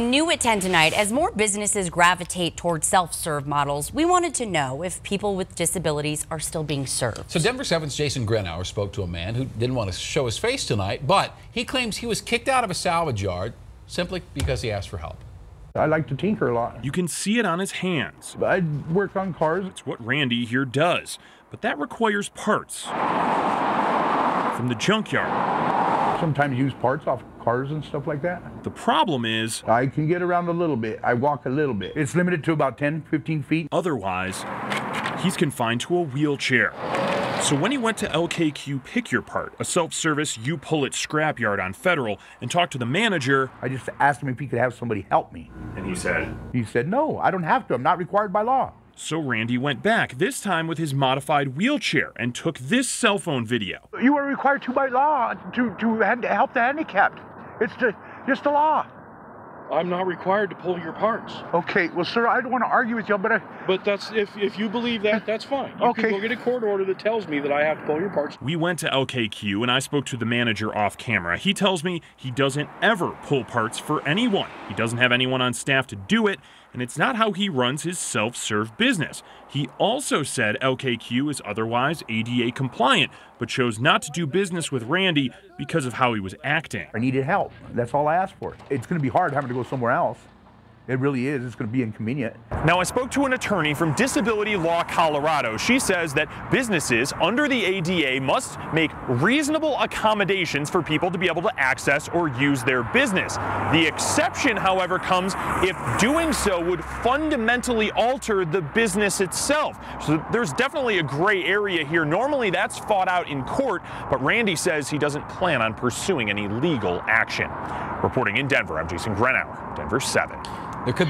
New at 10 tonight, as more businesses gravitate towards self-serve models, we wanted to know if people with disabilities are still being served. So Denver 7's Jason Grenauer spoke to a man who didn't want to show his face tonight, but he claims he was kicked out of a salvage yard simply because he asked for help. I like to tinker a lot. You can see it on his hands. I work on cars. It's what Randy here does, but that requires parts from the junkyard. Sometimes use parts off cars and stuff like that. The problem is, I can get around a little bit. I walk a little bit. It's limited to about 10, 15 feet. Otherwise, he's confined to a wheelchair. So when he went to LKQ Pick Your Part, a self-service you-pull-it scrapyard on Federal, and talked to the manager, I just asked him if he could have somebody help me. and he said, He said, no, I don't have to. I'm not required by law. So Randy went back, this time with his modified wheelchair, and took this cell phone video. You are required to by law to help the handicapped. It's just the law. I'm not required to pull your parts. Okay, well, sir, I don't want to argue with you, but But that's if you believe that, that's fine. You Okay. can go get a court order that tells me that I have to pull your parts. We went to LKQ and I spoke to the manager off camera. He tells me he doesn't ever pull parts for anyone. He doesn't have anyone on staff to do it, and it's not how he runs his self-serve business. He also said LKQ is otherwise ADA compliant, but chose not to do business with Randy because of how he was acting. I needed help. That's all I asked for. It's going to be hard having to go somewhere else. It really is. It's going to be inconvenient. Now, I spoke to an attorney from Disability Law Colorado. She says that businesses under the ADA must make reasonable accommodations for people to be able to access or use their business. The exception, however, comes if doing so would fundamentally alter the business itself. So there's definitely a gray area here. Normally that's fought out in court, but Randy says he doesn't plan on pursuing any legal action. Reporting in Denver, I'm Jason Grenauer, Denver 7. There could